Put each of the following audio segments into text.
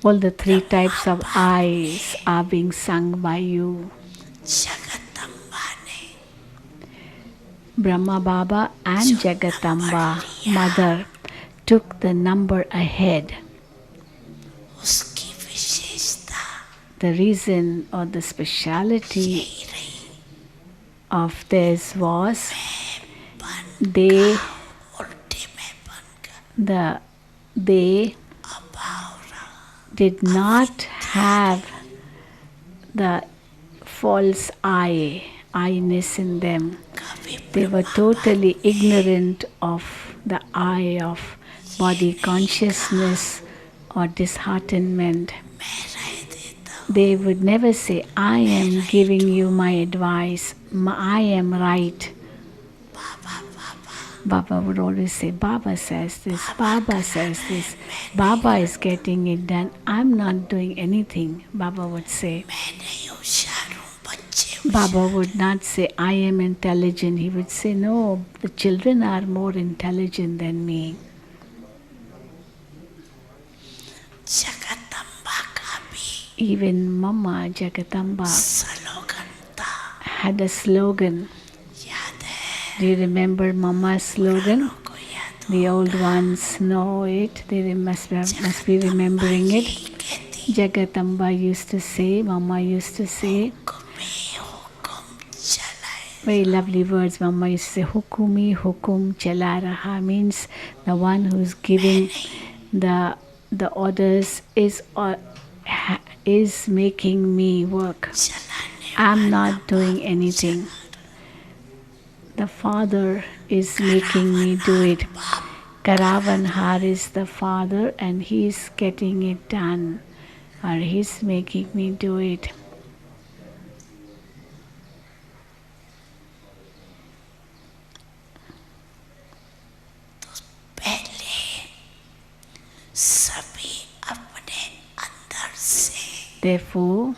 all the three types of I's are being sung by you. Brahma Baba and Jagatamba Mother took the number ahead. The reason or the speciality of this was they did not have the false I-ness in them. They were totally ignorant of the I of body consciousness or disheartenment. They would never say, I am giving you my advice, I am right. Baba would always say, Baba says this, Baba says this, Baba is getting it done, I'm not doing anything, Baba would say. Baba would not say, I am intelligent. He would say, no, the children are more intelligent than me. Even Mama Jagatamba had a slogan. Do you remember Mama's slogan? The old ones know it. They must be remembering it. Jagatamba used to say, Mama used to say, very lovely words. Mama used to say, Hukumi hukum chala raha, means the one who's giving the orders is making me work. I'm not doing anything. The Father is making me do it. Karavanhar is the Father and He's getting it done, or He's making me do it. Therefore,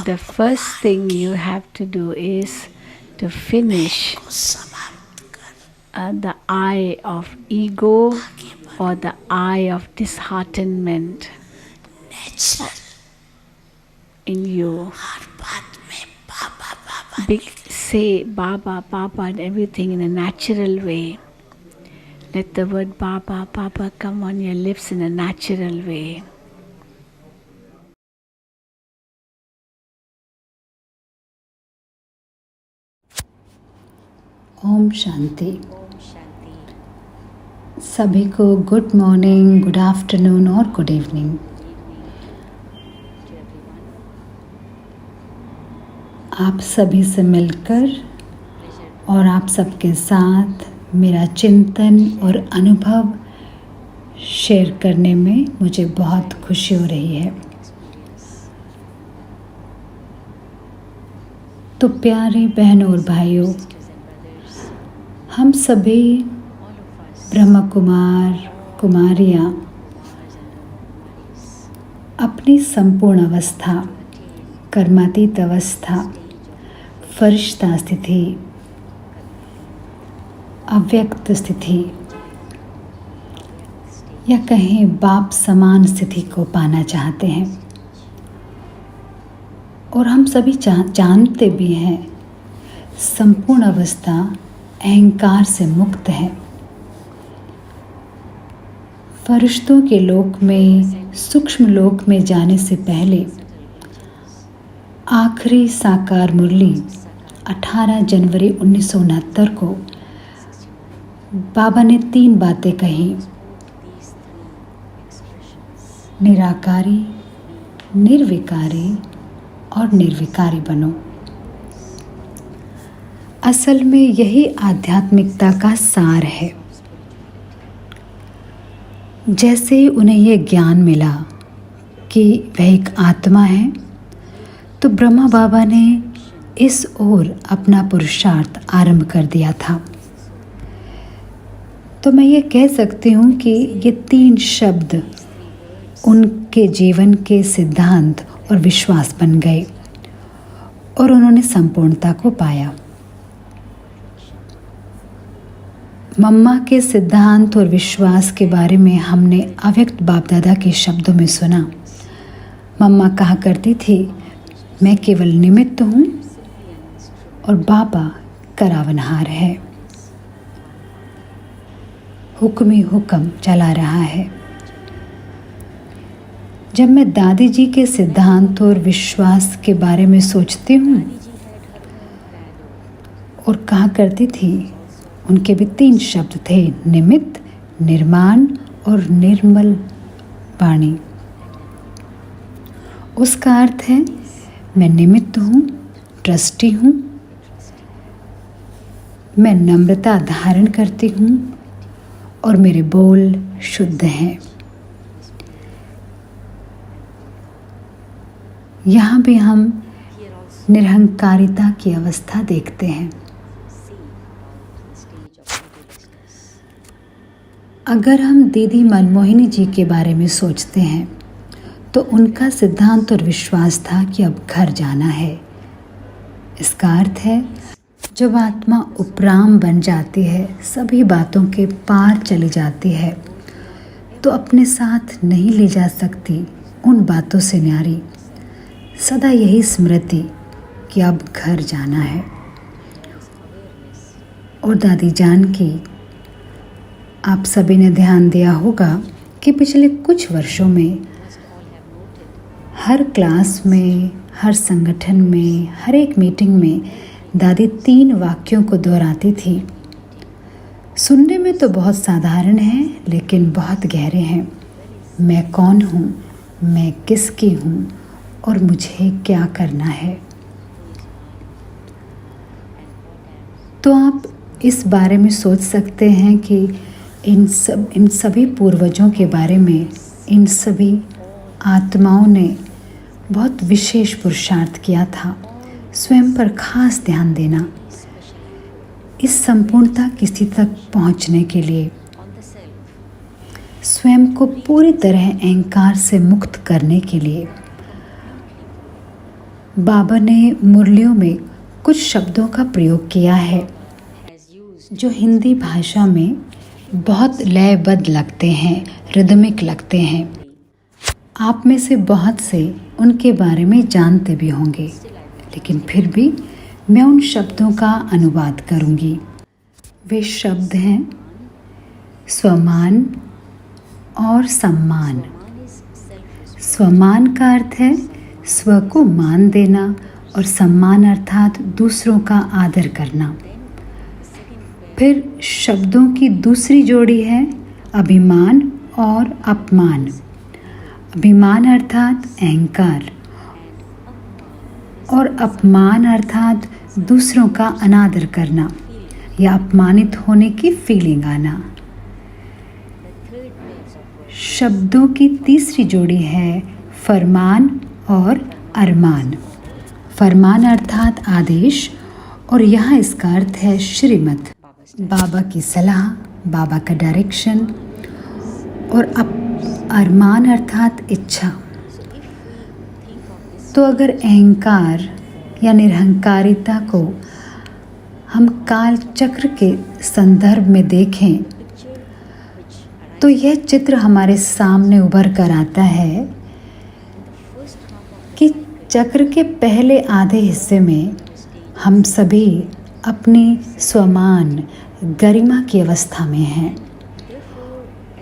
the first thing you have to do is to finish the I of ego or the I of disheartenment in you. Say Baba, Baba and everything in a natural way. Let the word Baba, Baba come on your lips in a natural way. Om Shanti. सभी को good morning, good afternoon और good evening. आप सभी से मिलकर और आप सबके साथ मेरा चिंतन और अनुभव शेयर करने में मुझे बहुत खुशी हो रही है। तो प्यारे बहनों और भाइयों, हम सभी ब्रह्म कुमार कुमारियाँ अपनी संपूर्ण अवस्था, कर्मातीत अवस्था, फरिश्ता स्थिति, अव्यक्त स्थिति या कहीं बाप समान स्थिति को पाना चाहते हैं। और हम सभी जानते भी हैं, संपूर्ण अवस्था अहंकार से मुक्त है। फरिश्तों के लोक में, सूक्ष्म लोक में जाने से पहले आखिरी साकार मुरली 18 जनवरी 1969 को बाबा ने 3 बातें कही। निराकारी, निर्विकारी और निर्विकारी बनो। असल में यही आध्यात्मिकता का सार है। जैसे ही उन्हें ये ज्ञान मिला कि वह एक आत्मा है, तो ब्रह्मा बाबा ने इस ओर अपना पुरुषार्थ आरंभ कर दिया था। तो मैं ये कह सकती हूँ कि ये 3 शब्द उनके जीवन के सिद्धांत और विश्वास बन गए और उन्होंने संपूर्णता को पाया। मम्मा के सिद्धांत और विश्वास के बारे में हमने अव्यक्त बाप दादा के शब्दों में सुना। मम्मा कहा करती थी, मैं केवल निमित्त हूँ और बाबा करावनहार है, हुक्म ही हुक्म चला रहा है। जब मैं दादी जी के सिद्धांत और विश्वास के बारे में सोचती हूँ और कहा करती थी, उनके भी 3 शब्द थे, निमित्त, निर्माण और निर्मल वाणी। उसका अर्थ है मैं निमित्त हूँ, ट्रस्टी हूँ, मैं नम्रता धारण करती हूँ और मेरे बोल शुद्ध हैं। यहाँ भी हम निरहंकारिता की अवस्था देखते हैं। अगर हम दीदी मनमोहिनी जी के बारे में सोचते हैं तो उनका सिद्धांत और विश्वास था कि अब घर जाना है। इसका अर्थ है जब आत्मा उपराम बन जाती है, सभी बातों के पार चली जाती है, तो अपने साथ नहीं ले जा सकती उन बातों से न्यारी सदा यही स्मृति कि अब घर जाना है। और दादी जान की आप सभी ने ध्यान दिया होगा कि पिछले कुछ वर्षों में हर क्लास में, हर संगठन में, हर एक मीटिंग में दादी 3 वाक्यों को दोहराती थी। सुनने में तो बहुत साधारण है लेकिन बहुत गहरे हैं। मैं कौन हूँ, मैं किसकी हूँ और मुझे क्या करना है। तो आप इस बारे में सोच सकते हैं कि इन सभी पूर्वजों के बारे में इन सभी आत्माओं ने बहुत विशेष पुरुषार्थ किया था, स्वयं पर खास ध्यान देना, इस संपूर्णता की स्थिति तक पहुंचने के लिए, स्वयं को पूरी तरह अहंकार से मुक्त करने के लिए। बाबा ने मुरलियों में कुछ शब्दों का प्रयोग किया है जो हिंदी भाषा में बहुत लयबद्ध लगते हैं, रिदमिक लगते हैं। आप में से बहुत से उनके बारे में जानते भी होंगे, लेकिन फिर भी मैं उन शब्दों का अनुवाद करूंगी। वे शब्द हैं स्वमान और सम्मान। स्वमान का अर्थ है स्व को मान देना और सम्मान अर्थात दूसरों का आदर करना। फिर शब्दों की दूसरी जोड़ी है अभिमान और अपमान। अभिमान अर्थात अहंकार और अपमान अर्थात दूसरों का अनादर करना या अपमानित होने की फीलिंग आना। शब्दों की तीसरी जोड़ी है फरमान और अरमान। फरमान अर्थात आदेश और यहाँ इसका अर्थ है श्रीमत, बाबा की सलाह, बाबा का डायरेक्शन। और अरमान अर्थात इच्छा। तो अगर अहंकार या निरहंकारिता को हम काल चक्र के संदर्भ में देखें तो यह चित्र हमारे सामने उभर कर आता है कि चक्र के पहले आधे हिस्से में हम सभी अपनी स्वमान गरिमा की अवस्था में हैं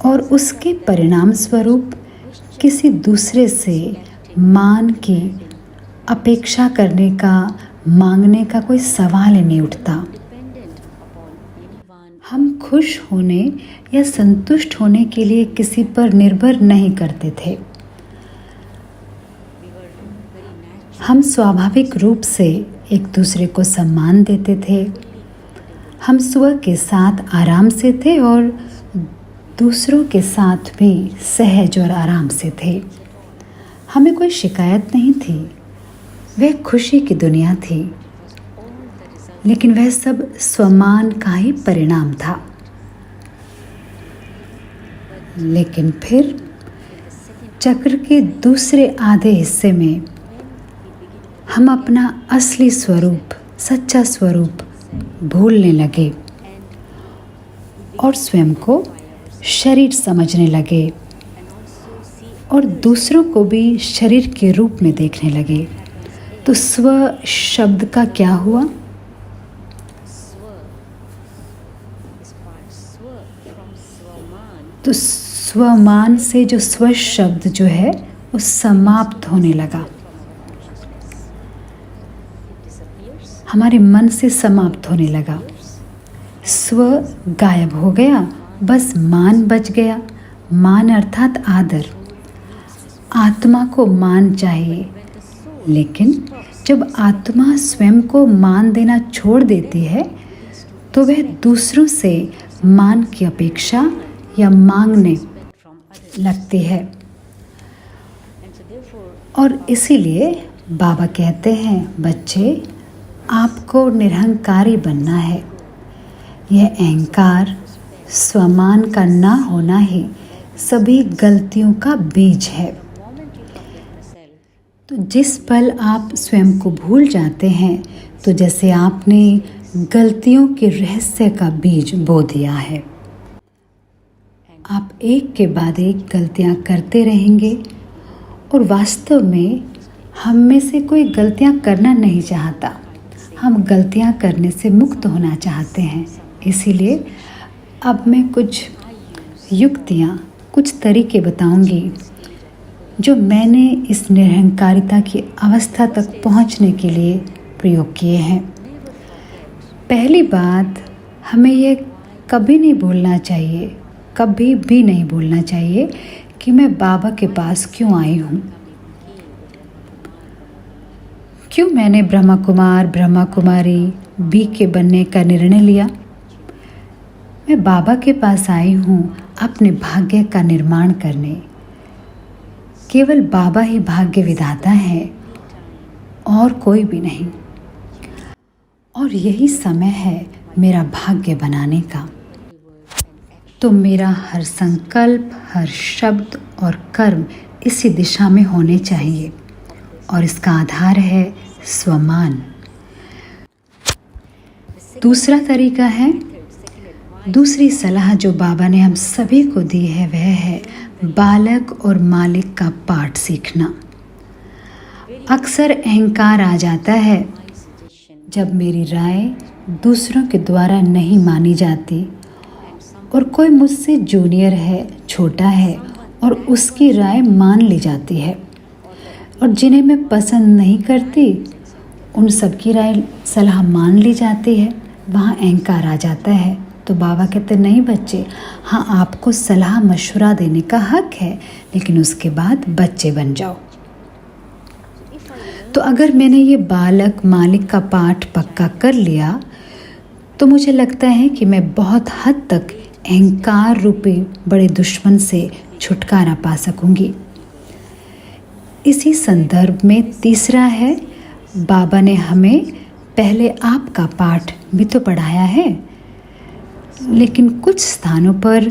और उसके परिणाम स्वरूप किसी दूसरे से मान की अपेक्षा करने का, मांगने का कोई सवाल ही नहीं उठता। हम खुश होने या संतुष्ट होने के लिए किसी पर निर्भर नहीं करते थे। हम स्वाभाविक रूप से एक दूसरे को सम्मान देते थे। हम स्व के साथ आराम से थे और दूसरों के साथ भी सहज और आराम से थे। हमें कोई शिकायत नहीं थी। वह खुशी की दुनिया थी, लेकिन वह सब स्वमान का ही परिणाम था। लेकिन फिर चक्र के दूसरे आधे हिस्से में हम अपना असली स्वरूप, सच्चा स्वरूप भूलने लगे और स्वयं को शरीर समझने लगे और दूसरों को भी शरीर के रूप में देखने लगे। तो स्व शब्द का क्या हुआ? तो स्वमान से जो स्व शब्द जो है वो समाप्त होने लगा, हमारे मन से समाप्त होने लगा। स्व गायब हो गया, बस मान बच गया। मान अर्थात आदर। आत्मा को मान चाहिए, लेकिन जब आत्मा स्वयं को मान देना छोड़ देती है तो वह दूसरों से मान की अपेक्षा या मांगने लगती है। और इसीलिए बाबा कहते हैं, बच्चे आपको निरहंकारी बनना है। यह अहंकार, स्वमान का ना होना ही सभी गलतियों का बीज है। तो जिस पल आप स्वयं को भूल जाते हैं तो जैसे आपने गलतियों के रहस्य का बीज बो दिया है। आप एक के बाद एक गलतियां करते रहेंगे और वास्तव में हम में से कोई गलतियां करना नहीं चाहता। हम गलतियां करने से मुक्त होना चाहते हैं। इसीलिए अब मैं कुछ युक्तियां, कुछ तरीके बताऊंगी जो मैंने इस निरहंकारिता की अवस्था तक पहुंचने के लिए प्रयोग किए हैं। पहली बात, हमें ये कभी नहीं भूलना चाहिए, कभी भी नहीं भूलना चाहिए कि मैं बाबा के पास क्यों आई हूँ। क्यों मैंने ब्रह्मा कुमार, ब्रह्मा कुमारी बी के बनने का निर्णय लिया। मैं बाबा के पास आई हूँ अपने भाग्य का निर्माण करने। केवल बाबा ही भाग्य विधाता है और कोई भी नहीं। और यही समय है मेरा भाग्य बनाने का। तो मेरा हर संकल्प, हर शब्द और कर्म इसी दिशा में होने चाहिए और इसका आधार है स्वमान। दूसरा तरीका है, दूसरी सलाह जो बाबा ने हम सभी को दी है वह है बालक और मालिक का पाठ सीखना। अक्सर अहंकार आ जाता है जब मेरी राय दूसरों के द्वारा नहीं मानी जाती और कोई मुझसे जूनियर है, छोटा है और उसकी राय मान ली जाती है, और जिन्हें मैं पसंद नहीं करती उन सबकी राय सलाह मान ली जाती है। वहाँ अहंकार आ जाता है। तो बाबा कहते नहीं बच्चे, हाँ आपको सलाह मशवरा देने का हक है, लेकिन उसके बाद बच्चे बन जाओ। तो अगर मैंने ये बालक मालिक का पाठ पक्का कर लिया तो मुझे लगता है कि मैं बहुत हद तक अहंकार रूपी बड़े दुश्मन से छुटकारा पा सकूंगी। इसी संदर्भ में तीसरा है, बाबा ने हमें पहले आपका पाठ भी तो पढ़ाया है, लेकिन कुछ स्थानों पर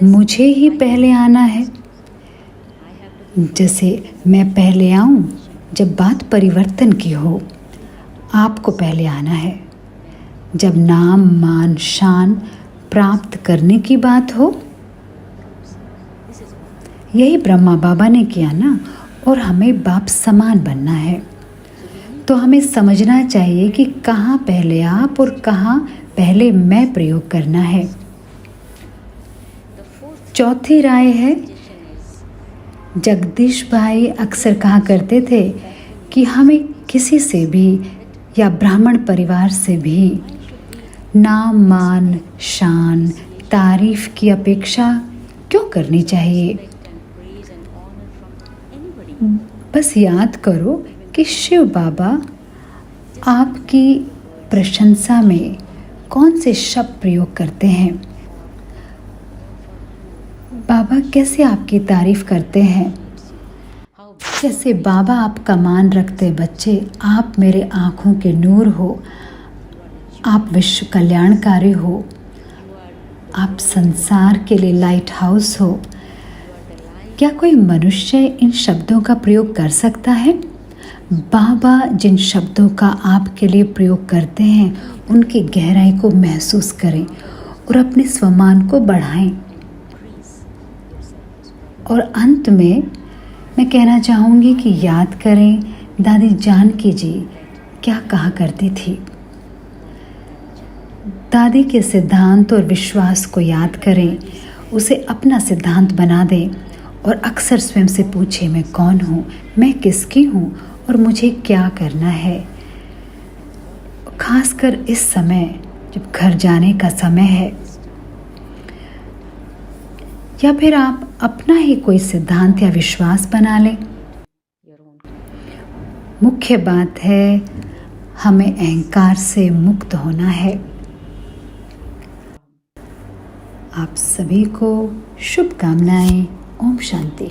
मुझे ही पहले आना है। जैसे मैं पहले आऊं जब बात परिवर्तन की हो, आपको पहले आना है। जब नाम मान शान प्राप्त करने की बात हो, यही ब्रह्मा बाबा ने किया ना, और हमें बाप समान बनना है। तो हमें समझना चाहिए कि कहाँ पहले आप और कहाँ पहले मैं प्रयोग करना है। चौथी राय है, जगदीश भाई अक्सर कहा करते थे कि हमें किसी से भी या ब्राह्मण परिवार से भी नाम मान शान तारीफ की अपेक्षा क्यों करनी चाहिए। बस याद करो कि शिव बाबा आपकी प्रशंसा में कौन से शब्द प्रयोग करते हैं, बाबा कैसे आपकी तारीफ करते हैं। जैसे बाबा आपका मान रखते, बच्चे आप मेरे आँखों के नूर हो, आप विश्व कल्याणकारी हो, आप संसार के लिए लाइट हाउस हो। क्या कोई मनुष्य इन शब्दों का प्रयोग कर सकता है? बाबा जिन शब्दों का आपके लिए प्रयोग करते हैं उनकी गहराई को महसूस करें, और अपने स्वमान को बढ़ाएं। और अंत में मैं कहना चाहूँगी कि याद करें दादी जानकी जी क्या कहा करती थी। दादी के सिद्धांत और विश्वास को याद करें, उसे अपना सिद्धांत बना दें और अक्सर स्वयं से पूछें, मैं कौन हूँ, मैं किसकी हूँ और मुझे क्या करना है। खासकर इस समय जब घर जाने का समय है, या फिर आप अपना ही कोई सिद्धांत या विश्वास बना लें। मुख्य बात है हमें अहंकार से मुक्त होना है। आप सभी को शुभकामनाएं। ओम शांति।